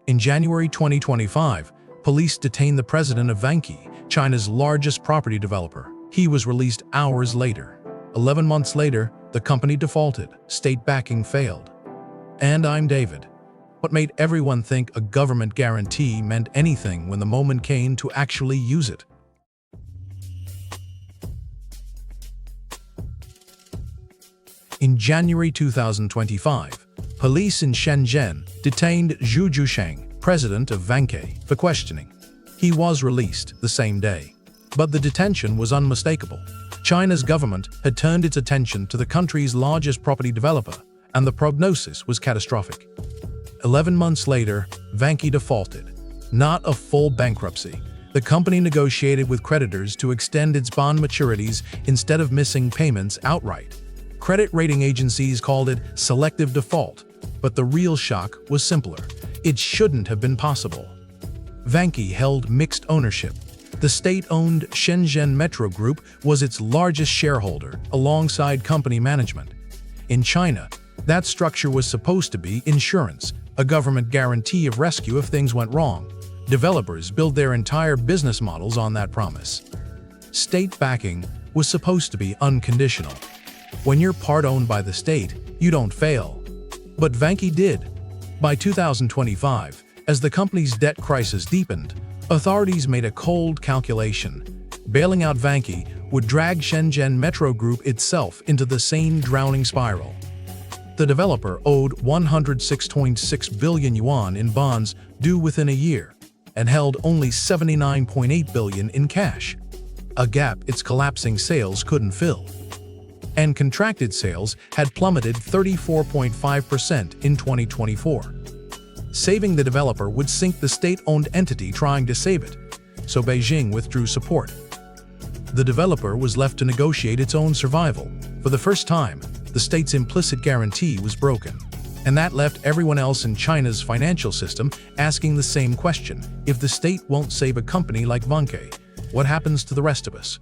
In January 2025, police detained the president of Vanke, China's largest property developer. He was released hours later. 11 months later, the company defaulted. State backing failed. And I'm David. What made everyone think a government guarantee meant anything when the moment came to actually use it? In January 2025, police in Shenzhen detained Zhu Jusheng, president of Vanke, for questioning. He was released the same day. But the detention was unmistakable. China's government had turned its attention to the country's largest property developer, and the prognosis was catastrophic. 11 months later, Vanke defaulted. Not a full bankruptcy. The company negotiated with creditors to extend its bond maturities instead of missing payments outright. Credit rating agencies called it selective default, but the real shock was simpler. It shouldn't have been possible. Vanke held mixed ownership. The state-owned Shenzhen Metro Group was its largest shareholder, alongside company management. In China, that structure was supposed to be insurance, a government guarantee of rescue if things went wrong. Developers built their entire business models on that promise. State backing was supposed to be unconditional. When you're part-owned by the state, you don't fail. But Vanke did. By 2025, as the company's debt crisis deepened, authorities made a cold calculation. Bailing out Vanke would drag Shenzhen Metro Group itself into the same drowning spiral. The developer owed 106.6 billion yuan in bonds due within a year and held only 79.8 billion in cash, a gap its collapsing sales couldn't fill. And contracted sales had plummeted 34.5% in 2024. Saving the developer would sink the state-owned entity trying to save it, so Beijing withdrew support. The developer was left to negotiate its own survival. For the first time, the state's implicit guarantee was broken. And that left everyone else in China's financial system asking the same question. If the state won't save a company like Vanke, what happens to the rest of us?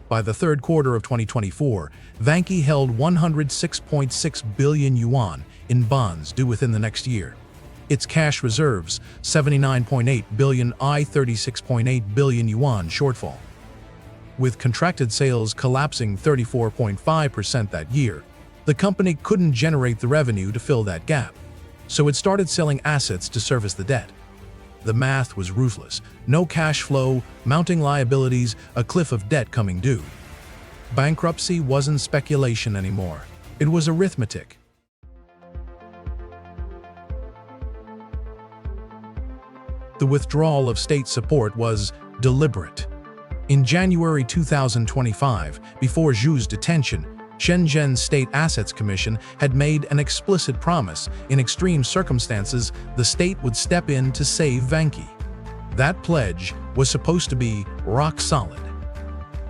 By the third quarter of 2024, Vanke held 106.6 billion yuan in bonds due within the next year. Its cash reserves, 79.8 billion, 36.8 billion yuan shortfall. With contracted sales collapsing 34.5% that year, the company couldn't generate the revenue to fill that gap, so it started selling assets to service the debt. The math was ruthless. No cash flow, mounting liabilities, a cliff of debt coming due. Bankruptcy wasn't speculation anymore. It was arithmetic. The withdrawal of state support was deliberate. In January 2025, before Zhu's detention, Shenzhen State Assets Commission had made an explicit promise. In extreme circumstances, the state would step in to save Vanke. That pledge was supposed to be rock solid.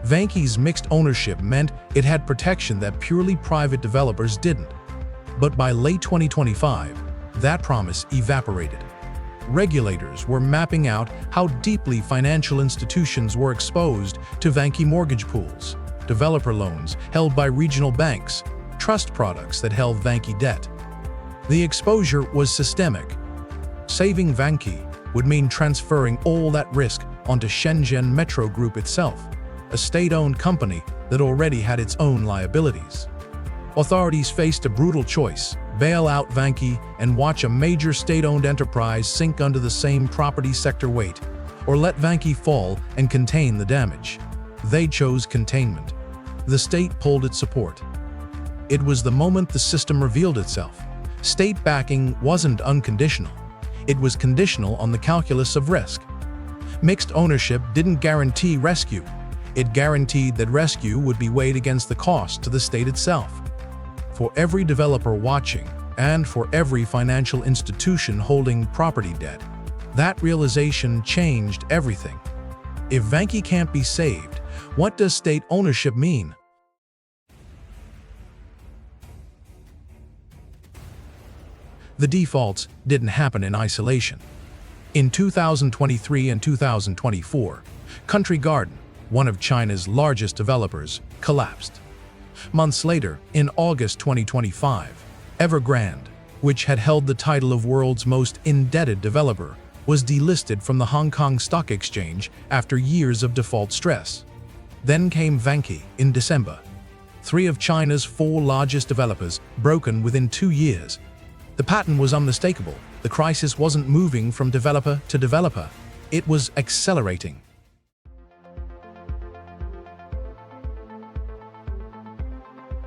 Vanke's mixed ownership meant it had protection that purely private developers didn't. But by late 2025, that promise evaporated. Regulators were mapping out how deeply financial institutions were exposed to Vanke mortgage pools, developer loans held by regional banks, trust products that held Vanke debt. The exposure was systemic. Saving Vanke would mean transferring all that risk onto Shenzhen Metro Group itself, a state-owned company that already had its own liabilities. Authorities faced a brutal choice: bail out Vanke and watch a major state-owned enterprise sink under the same property sector weight, or let Vanke fall and contain the damage. They chose containment. The state pulled its support. It was the moment the system revealed itself. State backing wasn't unconditional. It was conditional on the calculus of risk. Mixed ownership didn't guarantee rescue. It guaranteed that rescue would be weighed against the cost to the state itself. For every developer watching, and for every financial institution holding property debt, that realization changed everything. If Vanke can't be saved, what does state ownership mean? The defaults didn't happen in isolation. In 2023 and 2024, Country Garden, one of China's largest developers, collapsed. Months later, in August 2025, Evergrande, which had held the title of world's most indebted developer, was delisted from the Hong Kong Stock Exchange after years of default stress. Then came Vanke in December. 3 of China's 4 largest developers broken within 2 years. The pattern was unmistakable. The crisis wasn't moving from developer to developer. It was accelerating.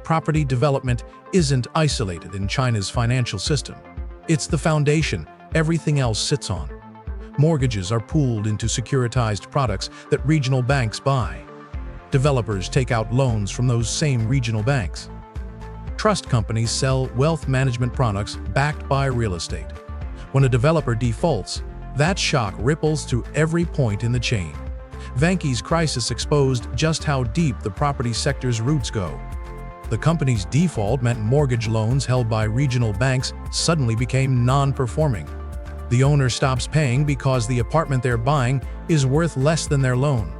Property development isn't isolated in China's financial system. It's the foundation everything else sits on. Mortgages are pooled into securitized products that regional banks buy. Developers take out loans from those same regional banks. Trust companies sell wealth management products backed by real estate. When a developer defaults, that shock ripples through every point in the chain. Vanke's crisis exposed just how deep the property sector's roots go. The company's default meant mortgage loans held by regional banks suddenly became non-performing. The owner stops paying because the apartment they're buying is worth less than their loan.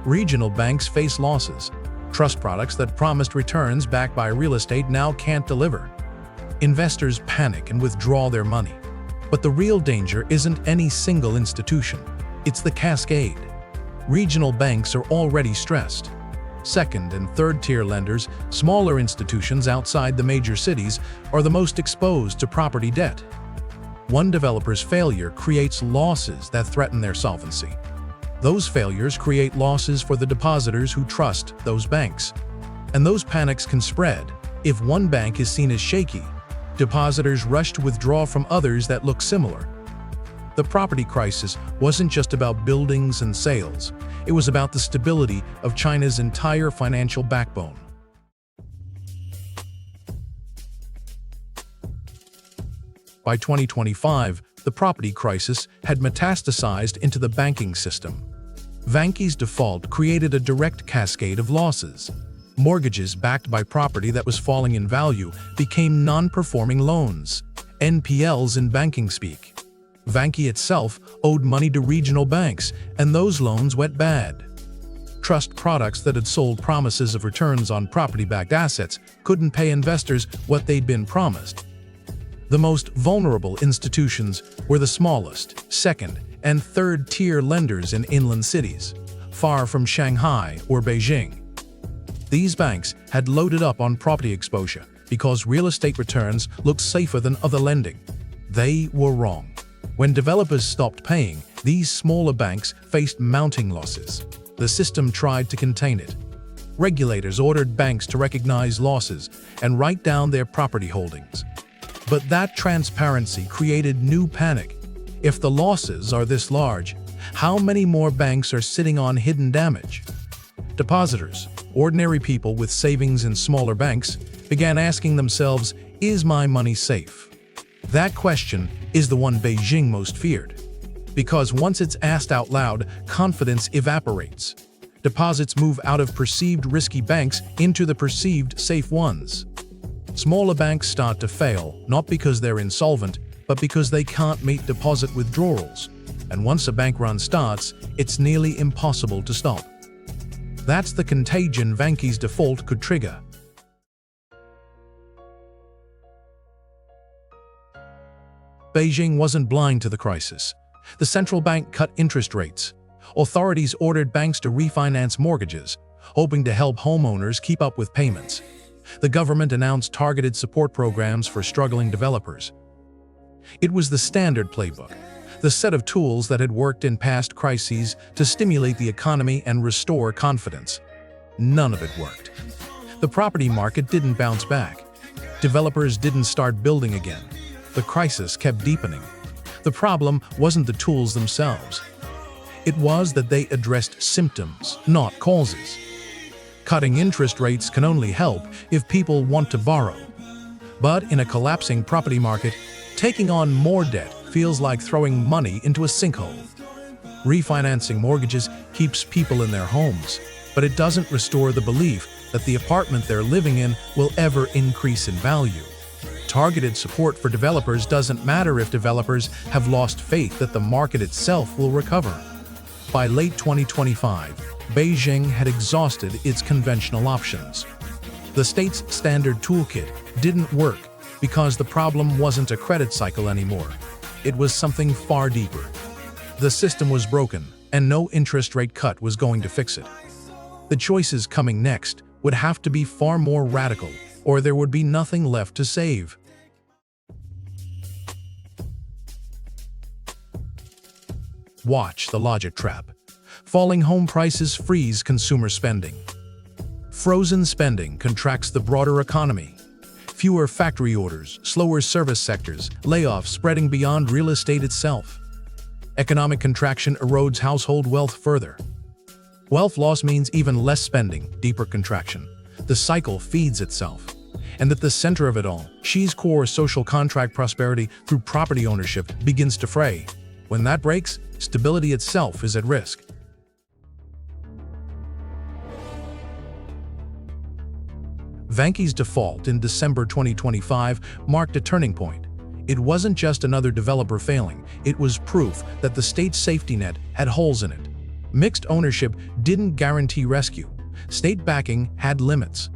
Regional banks face losses. Trust products that promised returns backed by real estate now can't deliver. Investors panic and withdraw their money. But the real danger isn't any single institution. It's the cascade. Regional banks are already stressed. Second- and third-tier lenders, smaller institutions outside the major cities, are the most exposed to property debt. One developer's failure creates losses that threaten their solvency. Those failures create losses for the depositors who trust those banks. And those panics can spread. If one bank is seen as shaky, depositors rush to withdraw from others that look similar. The property crisis wasn't just about buildings and sales. It was about the stability of China's entire financial backbone. By 2025, the property crisis had metastasized into the banking system. Vanke's default created a direct cascade of losses. Mortgages backed by property that was falling in value became non-performing loans, NPLs in banking speak. Vanke itself owed money to regional banks, and those loans went bad. Trust products that had sold promises of returns on property-backed assets couldn't pay investors what they'd been promised. The most vulnerable institutions were the smallest, second- and third-tier lenders in inland cities, far from Shanghai or Beijing. These banks had loaded up on property exposure because real estate returns looked safer than other lending. They were wrong. When developers stopped paying, these smaller banks faced mounting losses. The system tried to contain it. Regulators ordered banks to recognize losses and write down their property holdings. But that transparency created new panic. If the losses are this large, how many more banks are sitting on hidden damage? Depositors, ordinary people with savings in smaller banks, began asking themselves, is my money safe? That question is the one Beijing most feared. Because once it's asked out loud, confidence evaporates. Deposits move out of perceived risky banks into the perceived safe ones. Smaller banks start to fail, not because they're insolvent, but because they can't meet deposit withdrawals. And once a bank run starts, it's nearly impossible to stop. That's the contagion Vanke's default could trigger. Beijing wasn't blind to the crisis. The central bank cut interest rates. Authorities ordered banks to refinance mortgages, hoping to help homeowners keep up with payments. The government announced targeted support programs for struggling developers. It was the standard playbook, the set of tools that had worked in past crises to stimulate the economy and restore confidence. None of it worked. The property market didn't bounce back. Developers didn't start building again. The crisis kept deepening. The problem wasn't the tools themselves. It was that they addressed symptoms, not causes. Cutting interest rates can only help if people want to borrow. But in a collapsing property market, taking on more debt feels like throwing money into a sinkhole. Refinancing mortgages keeps people in their homes, but it doesn't restore the belief that the apartment they're living in will ever increase in value. Targeted support for developers doesn't matter if developers have lost faith that the market itself will recover. By late 2025, Beijing had exhausted its conventional options. The state's standard toolkit didn't work because the problem wasn't a credit cycle anymore. It was something far deeper. The system was broken, and no interest rate cut was going to fix it. The choices coming next would have to be far more radical, or there would be nothing left to save. Watch the logic trap. Falling home prices freeze consumer spending. Frozen spending contracts the broader economy. Fewer factory orders, slower service sectors, layoffs spreading beyond real estate itself. Economic contraction erodes household wealth further. Wealth loss means even less spending, deeper contraction. The cycle feeds itself. And at the center of it all, Xi's core social contract prosperity through property ownership begins to fray. When that breaks, stability itself is at risk. Vanke's default in December 2025 marked a turning point. It wasn't just another developer failing, it was proof that the state's safety net had holes in it. Mixed ownership didn't guarantee rescue. State backing had limits.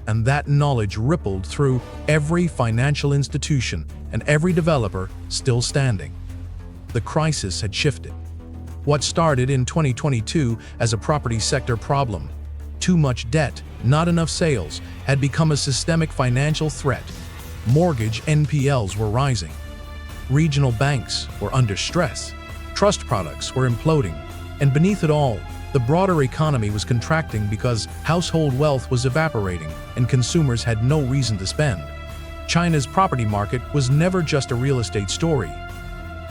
And that knowledge rippled through every financial institution and every developer still standing. The crisis had shifted. What started in 2022 as a property sector problem, too much debt, not enough sales, had become a systemic financial threat. Mortgage NPLs were rising. Regional banks were under stress. Trust products were imploding. And beneath it all, the broader economy was contracting because household wealth was evaporating and consumers had no reason to spend. China's property market was never just a real estate story.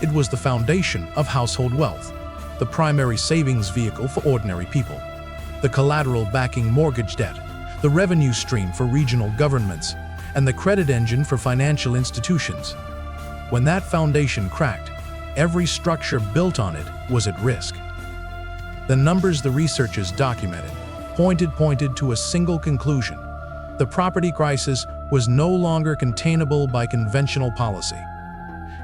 It was the foundation of household wealth, the primary savings vehicle for ordinary people, the collateral backing mortgage debt, the revenue stream for regional governments, and the credit engine for financial institutions. When that foundation cracked, every structure built on it was at risk. The numbers the researchers documented pointed to a single conclusion. The property crisis was no longer containable by conventional policy.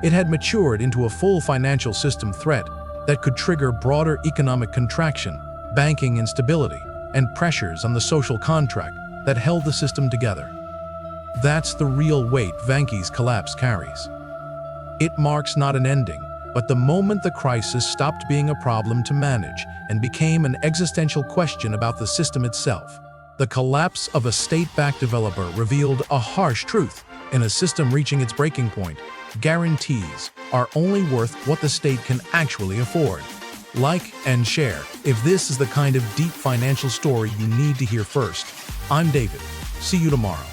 It had matured into a full financial system threat that could trigger broader economic contraction, banking instability, and pressures on the social contract that held the system together. That's the real weight Vanke's collapse carries. It marks not an ending, but the moment the crisis stopped being a problem to manage and became an existential question about the system itself. The collapse of a state-backed developer revealed a harsh truth. In a system reaching its breaking point, guarantees are only worth what the state can actually afford. Like and share if this is the kind of deep financial story you need to hear first. I'm David. See you tomorrow.